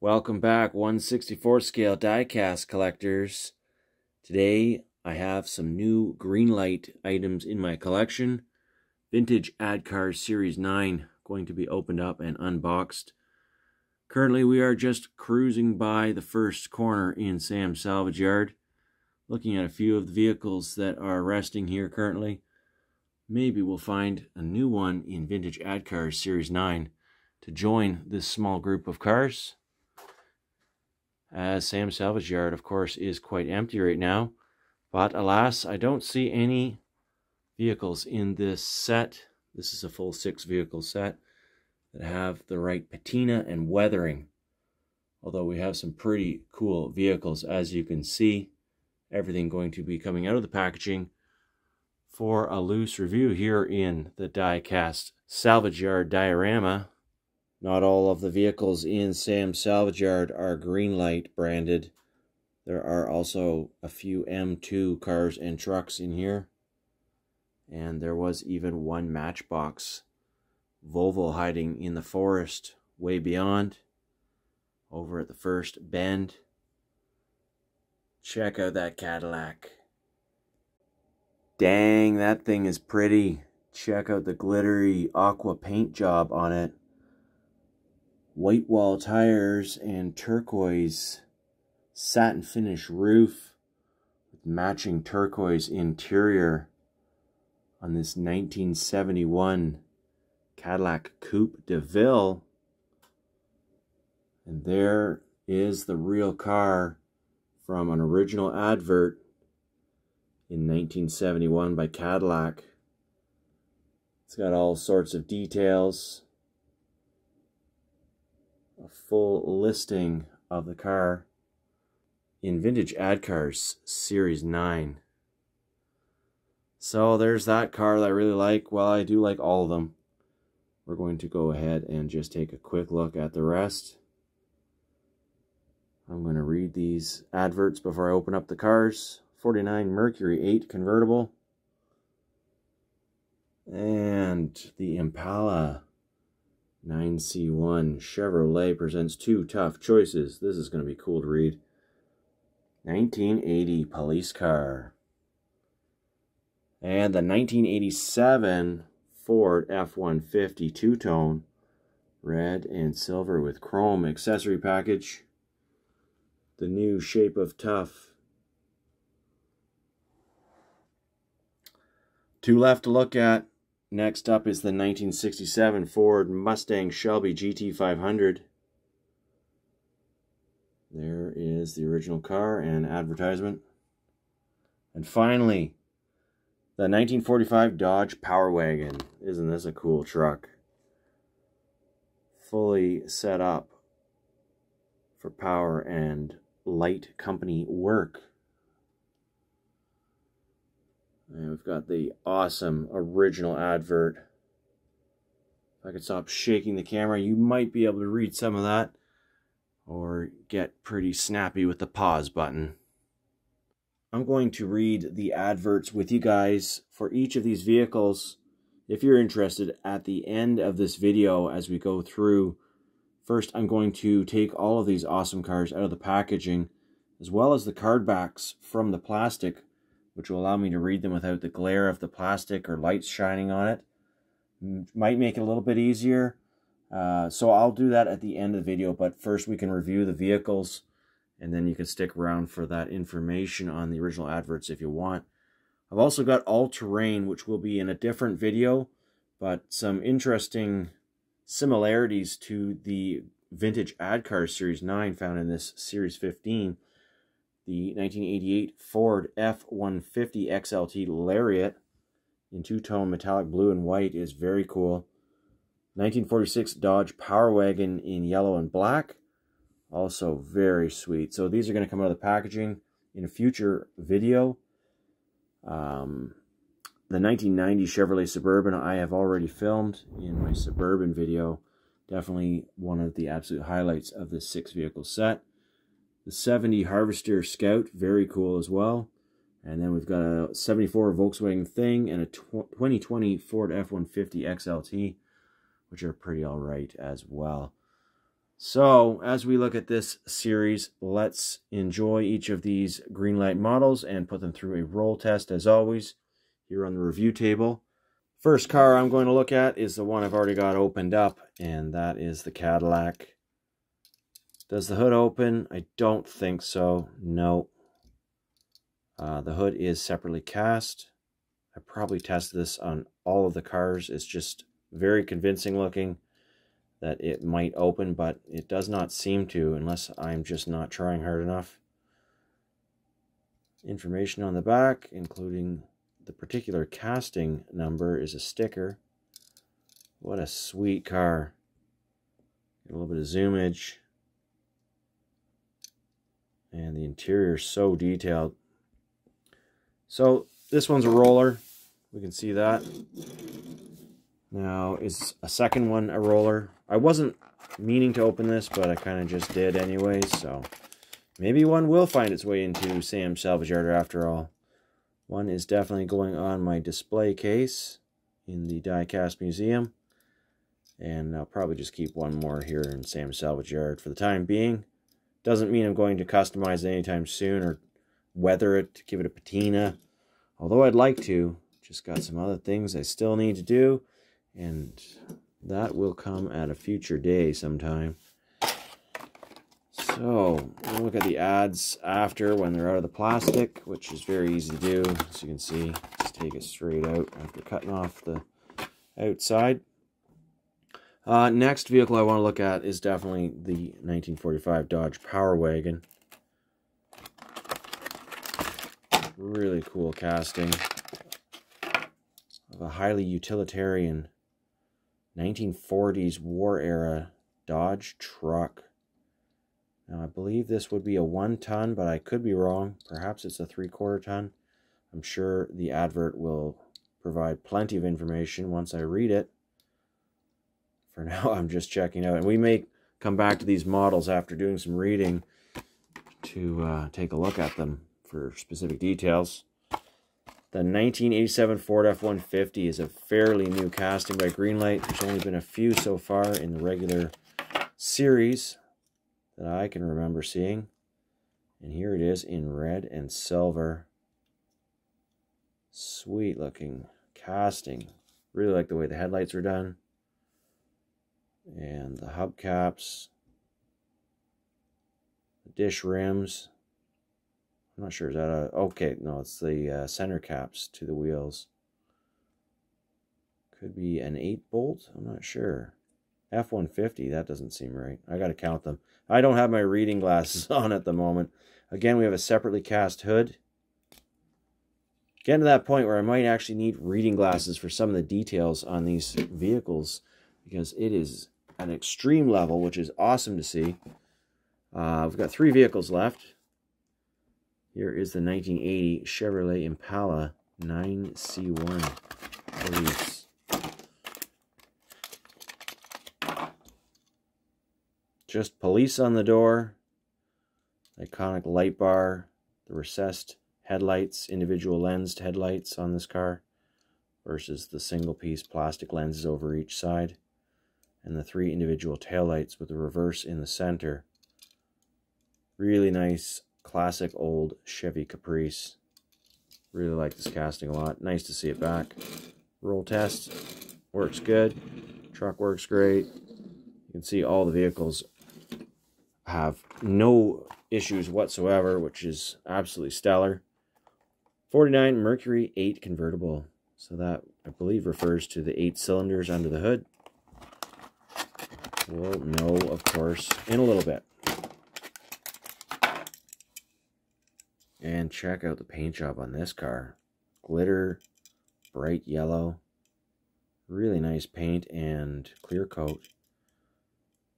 Welcome back, 1/64 scale diecast collectors. Today I have some new Greenlight items in my collection. Vintage Ad Cars Series 9 going to be opened up and unboxed. Currently we are just cruising by the first corner in SAMS Salvage Yard, looking at a few of the vehicles that are resting here currently. Maybe we'll find a new one in Vintage Ad Cars Series 9 to join this small group of cars. As SAMS Salvage Yard, of course, is quite empty right now. But alas, I don't see any vehicles in this set. This is a full 6-vehicle set that have the right patina and weathering. Although we have some pretty cool vehicles, as you can see. Everything going to be coming out of the packaging for a loose review here in the diecast Salvage Yard Diorama. Not all of the vehicles in SAMS Salvage Yard are Greenlight branded. There are also a few M2 cars and trucks in here. And there was even one Matchbox Volvo hiding in the forest way beyond, over at the first bend. Check out that Cadillac. Dang, that thing is pretty. Check out the glittery aqua paint job on it. White wall tires and turquoise satin finish roof with matching turquoise interior on this 1971 Cadillac Coupe de Ville. And there is the real car from an original advert in 1971 by Cadillac. It's got all sorts of details. A full listing of the car in Vintage Ad Cars Series 9. So there's that car that I really like. Well, I do like all of them. We're going to go ahead and just take a quick look at the rest. I'm going to read these adverts before I open up the cars. 49 Mercury 8 Convertible. And the Impala 9C1 Chevrolet presents 2 tough choices. This is going to be cool to read. 1980 police car. And the 1987 Ford F-150 two-tone, red and silver with chrome accessory package. The new shape of tough. 2 left to look at. Next up is the 1967 Ford Mustang Shelby GT500. There is the original car and advertisement. And finally, the 1945 Dodge Power Wagon. Isn't this a cool truck? Fully set up for power and light company work. And we've got the awesome original advert. If I could stop shaking the camera, you might be able to read some of that, or get pretty snappy with the pause button. I'm going to read the adverts with you guys for each of these vehicles, if you're interested, at the end of this video as we go through. First, I'm going to take all of these awesome cars out of the packaging, as well as the card backs from the plastic, which will allow me to read them without the glare of the plastic or lights shining on it. Might make it a little bit easier. So I'll do that at the end of the video, but first we can review the vehicles, and then you can stick around for that information on the original adverts if you want. I've also got all-terrain, which will be in a different video, but some interesting similarities to the Vintage Ad Cars Series 9 found in this Series 15. The 1988 Ford F-150 XLT Lariat in two-tone metallic blue and white is very cool. 1946 Dodge Power Wagon in yellow and black, also very sweet. So these are going to come out of the packaging in a future video. The 1990 Chevrolet Suburban I have already filmed in my Suburban video. Definitely one of the absolute highlights of this 6-vehicle set. The 70 Harvester Scout, very cool as well. And then we've got a 74 Volkswagen Thing and a 2020 Ford F-150 XLT, which are pretty alright as well. So as we look at this series, let's enjoy each of these Greenlight models and put them through a roll test as always here on the review table. First car I'm going to look at is the one I've already got opened up, and that is the Cadillac. Does the hood open? I don't think so. No. The hood is separately cast. I probably tested this on all of the cars. It's just very convincing looking that it might open, but it does not seem to unless I'm just not trying hard enough. Information on the back, including the particular casting number, is a sticker. What a sweet car. Get a little bit of zoomage. And the interior is so detailed. So this one's a roller. We can see that. Now, is a second one a roller? I wasn't meaning to open this, but I kind of just did anyways, so maybe one will find its way into SAMS Salvage Yard after all. One is definitely going on my display case in the Diecast Museum, and I'll probably just keep one more here in SAMS Salvage Yard for the time being. Doesn't mean I'm going to customize it anytime soon or weather it, give it a patina, although I'd like to. Just got some other things I still need to do, and that will come at a future day sometime. So, we'll look at the ads after when they're out of the plastic, which is very easy to do. As you can see, just take it straight out after cutting off the outside. Next vehicle I want to look at is definitely the 1945 Dodge Power Wagon. Really cool casting of a highly utilitarian 1940s war era Dodge truck. Now I believe this would be a 1 ton, but I could be wrong. Perhaps it's a 3/4 ton. I'm sure the advert will provide plenty of information once I read it. For now, I'm just checking out, and we may come back to these models after doing some reading to take a look at them for specific details. The 1987 Ford F-150 is a fairly new casting by Greenlight. There's only been a few so far in the regular series that I can remember seeing. And here it is in red and silver. Sweet looking casting. Really like the way the headlights are done. And the hubcaps. The dish rims. I'm not sure, is that a... Okay, no, it's the center caps to the wheels. Could be an 8-bolt, I'm not sure. F-150, that doesn't seem right. I gotta count them. I don't have my reading glasses on at the moment. Again, we have a separately cast hood. Getting to that point where I might actually need reading glasses for some of the details on these vehicles, because it is an extreme level, which is awesome to see. We've got 3 vehicles left. Here is the 1980 Chevrolet Impala 9C1 Police. Just police on the door. Iconic light bar. The recessed headlights, individual lensed headlights on this car versus the single piece plastic lenses over each side. And the 3 individual taillights with the reverse in the center. Really nice. Classic old Chevy Caprice. Really like this casting a lot. Nice to see it back. Roll test. Works good. Truck works great. You can see all the vehicles have no issues whatsoever, which is absolutely stellar. 49 Mercury 8 Convertible. So that, I believe, refers to the 8 cylinders under the hood. We'll know, of course, in a little bit. And check out the paint job on this car. Glitter, bright yellow. Really nice paint and clear coat.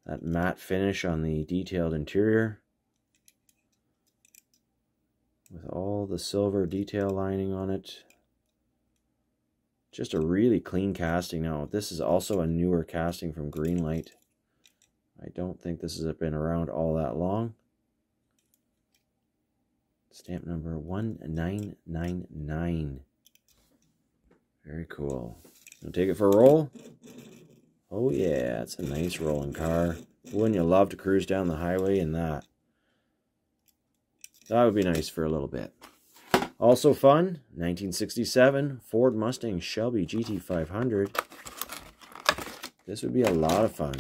That matte finish on the detailed interior. With all the silver detail lining on it. Just a really clean casting. Now, this is also a newer casting from Greenlight. I don't think this has been around all that long. Stamp number 1999. Very cool. Gonna take it for a roll? Oh yeah, it's a nice rolling car. Wouldn't you love to cruise down the highway in that? That would be nice for a little bit. Also fun, 1967 Ford Mustang Shelby GT500. This would be a lot of fun.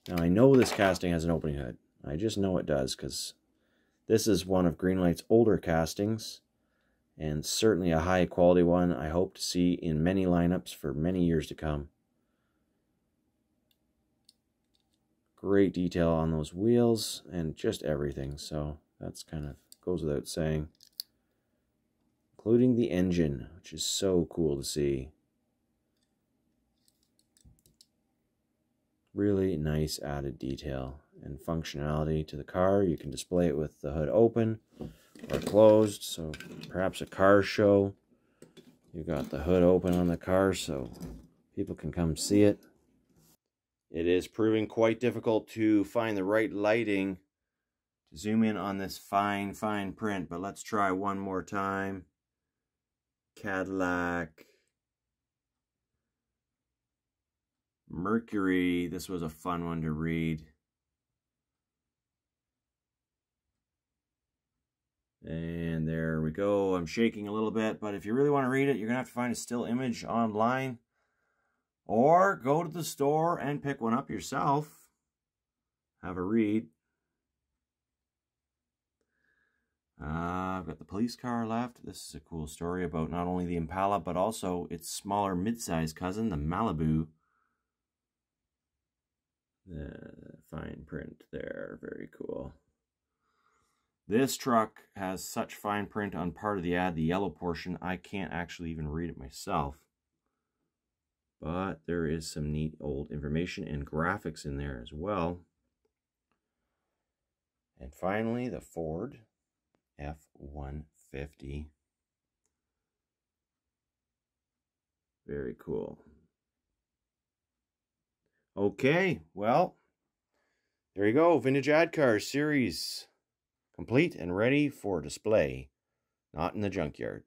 Now I know this casting has an opening hood. I just know it does because this is one of Greenlight's older castings, and certainly a high quality one I hope to see in many lineups for many years to come. Great detail on those wheels and just everything, so that's kind of goes without saying. Including the engine, which is so cool to see. Really nice added detail and functionality to the car. You can display it with the hood open or closed, so perhaps a car show. You've got the hood open on the car so people can come see it. It is proving quite difficult to find the right lighting to zoom in on this fine print, but let's try one more time. Cadillac. Mercury. This was a fun one to read. And there we go. I'm shaking a little bit, but if you really want to read it, you're going to have to find a still image online. Or go to the store and pick one up yourself. Have a read. I've got the police car left. This is a cool story about not only the Impala, but also its smaller mid-size cousin, the Malibu. The fine print there. Very cool. This truck has such fine print on part of the ad, the yellow portion, I can't actually even read it myself. But there is some neat old information and graphics in there as well. And finally, the Ford F-150. Very cool. Okay, well, there you go. Vintage Ad Cars series complete and ready for display. Not in the junkyard.